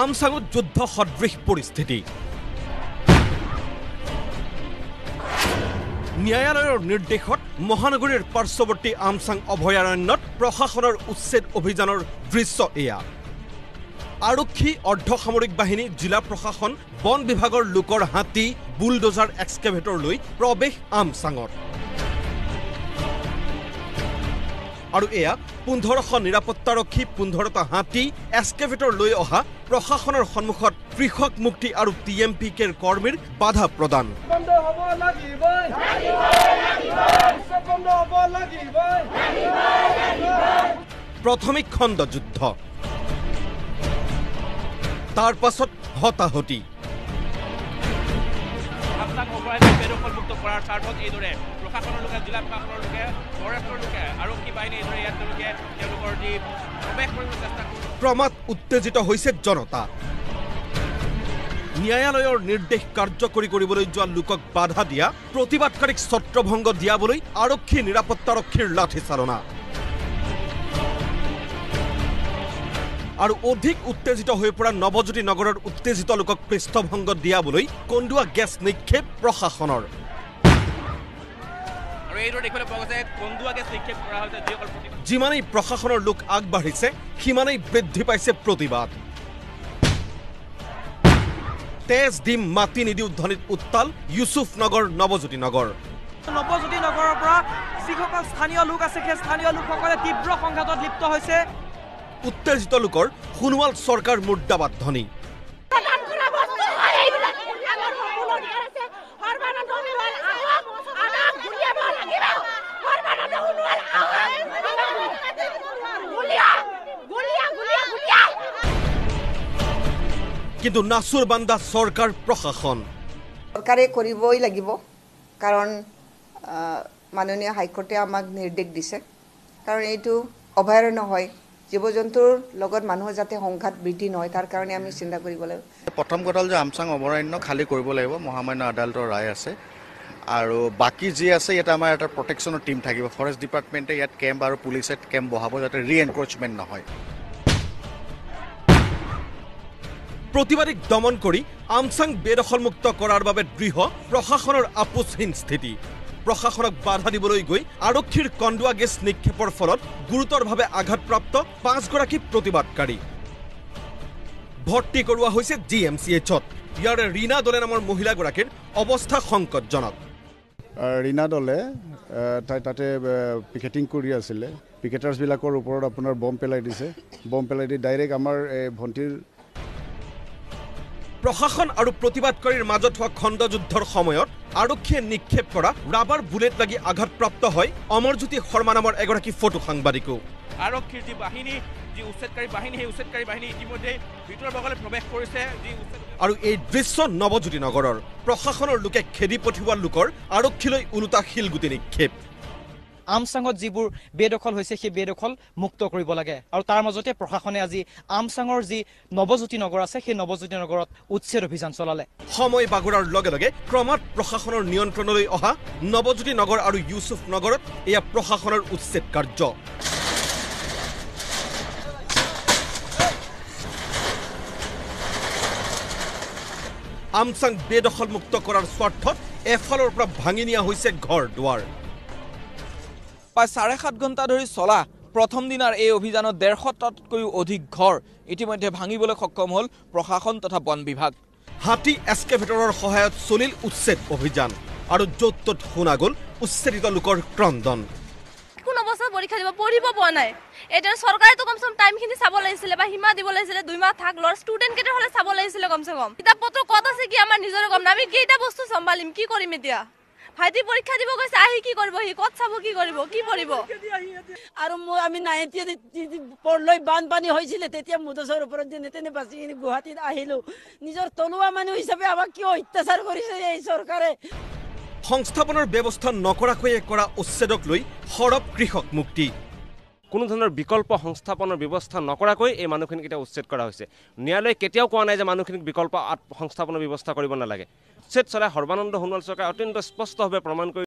আমচাঙত যুদ্ধ সদৃশ পৰিস্থিতি ন্যায়ালয়ৰ নিৰ্দেশত মহানগৰীৰ পাৰ্শ্বৱৰ্তী আমচাং অভয়াৰণ্যত প্ৰশাসনৰ উচ্ছেদ অভিযানৰ দৃশ্য এয়া আৰক্ষী অৰ্ধসামৰিক বাহিনী জিলা প্ৰশাসন বন বিভাগৰ লোকৰ হাতী বুলডোজাৰ এক্সকেভেটৰ লৈ প্ৰৱেশ আমচাঙত আৰু এয়া 1500 নিৰাপত্তাৰক্ষী 15টা হাতী এক্সকেভেটৰ লৈ অহা প্ৰশাসনৰ সন্মুখত কৃষক মুক্তি আৰু টিএমপিকেৰ কৰ্মীৰ বাধা প্ৰদান প্ৰাথমিক খণ্ড যুদ্ধ তাৰ পাছত হতাহতি ক্ৰমাৎ উত্তেজিত হৈছে জনতা ন্যায়ালয়ৰ নিৰ্দেশ কাৰ্যকৰী কৰিবলৈ যোৱা লোকক বাধা দিয়া প্ৰতিবাদকাৰীক ছত্ৰভংগ দিয়াবলৈ আৰক্ষী নিৰাপত্তাৰক্ষীৰ লাঠিচালনা আৰু অধিক উত্তেজিত হৈ পৰা নৱজ্যোতি নগৰৰ উত্তেজিত লোকক পৃষ্ঠভংগ দিয়াবলৈ কন্দুৱা গেছ নিক্ষেপ প্ৰশাসনৰ যিমানেই প্ৰশাসনৰ লোক আগবাঢ়িছে সিমানেই বৃদ্ধি পাইছে প্ৰতিবাদ তেজ দিম মাটি নিদিও ধ্বনিত উত্তাল ইউসুফ নগৰ নৱজ্যোতি নগৰৰ পৰা যিসকল স্থানীয় লোক আছে সেই স্থানীয় লোকসকলে তীব্ৰ সংঘাতত লিপ্ত হৈছে উত্তেজিত লোকৰ সোণোৱাল চৰকাৰ মুৰ্দাবাদ ধ্বনি কিন্তু নাচুৰ বান্দা চৰকাৰ প্ৰশাসন সৰকাৰে কৰিবই লাগিব কাৰণ মাননীয় হাইকোৰ্টে আমাক নিৰ্দেশ দিছে কাৰণ এইটো অভয়াৰণ্য হয় জীৱ-জন্তুৰ লগত মানুহৰ যাতে সংঘাত বৃদ্ধি নহয় তাৰ কাৰণে আমি চিন্তা কৰিব লাগিব প্ৰথম কথা হ'ল যে আমচাং অভয়াৰণ্য খালী কৰিব লাগিব মহামান্য আদালতৰ ৰায় আছে আৰু বাকি যি আছে ইয়াত আমাৰ এটা প্ৰটেকশ্যনৰ টিম থাকিব ফৰেষ্ট ডিপাৰ্টমেণ্টে ইয়াত কেম্প আৰু পুলিচে কেম্প বহাব যাতে ৰিএনক্ৰচমেণ্ট নহয় প্ৰতিবাদীক দমন কৰি আমচাং বেদখলমুক্ত কৰাৰ বাবে দৃঢ় প্ৰশাসনৰ আপোচহীন স্থিতি প্ৰশাসনক বাধা দিবলৈ গৈ আৰক্ষীৰ কন্দুৱা গেছ নিক্ষেপৰ ফলত গুৰুতৰভাৱে আঘাতপ্ৰাপ্ত 5 গৰাকী প্ৰতিবাদকাৰী ভৰ্তি কৰোৱা হৈছে জিএমচিএইচত ইয়াৰে ৰীনা দলে নামৰ মহিলাগৰাকীৰ অৱস্থা সংকটজনক ৰীনা দলে তাতে পিকেটিং কৰি আছিলে পিকেটাৰ্ছবিলাকৰ ওপৰত আপোনাৰ বম পেলাই দিছে বম পেলাই দি ডাইৰেক্ট আমাৰ ভণ্টিৰ প্ৰশাসন আৰু প্ৰতিবাদকাৰীৰ মাজত হোৱা খণ্ডযুদ্ধৰ সময়ত আৰক্ষীয়ে নিক্ষেপ কৰা ৰাবাৰ বুলেট লাগি আঘাতপ্ৰাপ্ত হয় অমৰজ্যোতি শৰ্মা নামৰ এগৰাকী ফটো সাংবাদিকো আৰক্ষীৰ যি বাহিনী যি উচ্ছেদকাৰী বাহিনী সেই উচ্ছেদকাৰী বাহিনী ইতিমধ্যে ভিতৰ ভাগলৈ প্ৰৱেশ কৰিছে আৰু এই দৃশ্য নৱজ্যোতি নগৰৰ প্ৰশাসনৰ লোকে খেদি পঠিওৱা লোকৰ আৰক্ষীলৈ ওলোটা শিলগুটি নিক্ষেপ আমচাঙত যিবোৰ বেদখল হৈছে সেই বেদখল মুক্ত কৰিব লাগে আৰু তাৰ মাজতে প্ৰশাসনে আজি আমচাঙৰ যি নৱজ্যোতি নগৰ আছে সেই নৱজ্যোতি নগৰত উচ্ছেদ অভিযান চলালে সময় বাগৰাৰ লগে লগে ক্ৰমাৎ প্ৰশাসনৰ নিয়ন্ত্ৰণলৈ অহা নৱজ্যোতি নগৰ আৰু ইউসুফ নগৰত এয়া প্ৰশাসনৰ উচ্ছেদ কাৰ্য আমচাং বেদখলমুক্ত কৰাৰ স্বাৰ্থত এফালৰ পৰা ভাঙি নিয়া হৈছে ঘৰ দুৱাৰ প্ৰায় 7.5 ঘণ্টা ধৰি চলা প্ৰথম দিনাৰ এই অভিযানত 150টাতকৈও অধিক ঘৰ ইতিমধ্যে ভাঙিবলৈ সক্ষম হ'ল প্ৰশাসন তথা বন বিভাগ হাতী এক্সকেভেটৰৰ সহায়ত চলিল উচ্ছেদ অভিযান আৰু য'ত ত'ত শুনা গ'ল উচ্ছেদিত লোকৰ ক্ৰন্দন কোন অৱস্থা পৰীক্ষা দিব পঢ়িব পোৱা নাই এতিয়া চৰকাৰে তো কমসম টাইমখিনি চাব লাগিছিলে বা হিমা দিব লাগিছিলে 2 মাহ থাক লৰ ষ্টুডেন্ট কেইটা হলে চাব লাগিছিলে কমসম কিতাপ পত্ৰ কত আছে কি আমাৰ নিজৰে গম না আমি কেইটা বস্তু সম্ভালিম কি কৰিম এতিয়া ভাইটি পৰীক্ষা দিব গৈছে আহি কি কৰিব হি কত চাব কি কৰিব কি পঢ়িব আৰু আমি নাইতিয়া পৰলৈ বানপানী হৈছিল তেতিয়া মুদছৰ ওপৰত যে নেতেনে বাছি গুৱাহাটীত আহিলো নিজৰ তলুৱা মানুহ হিচাপে আমাক কিয় অত্যাচাৰ কৰিছে এই চৰকাৰে সংস্থাপনৰ ব্যৱস্থা নকৰাকৈয়ে কৰা উচ্ছেদক লৈ সৰব কৃষক মুক্তি কোনো ধৰণৰ বিকল্প সংস্থাপনৰ ব্যৱস্থা নকৰাকৈ এই মানুহখিনিক এটা উচ্ছেদ কৰা হৈছে ন্যায়ালয়ে কেতিয়াও কোৱা নাই যে মানুহখিনিক বিকল্প সংস্থাপনৰ ব্যৱস্থা কৰিব নালাগে উচ্ছেদ চলাই সৰ্বানন্দ সোণোৱাল চৰকাৰে অত্যন্ত স্পষ্টভাৱে প্ৰমাণ কৰি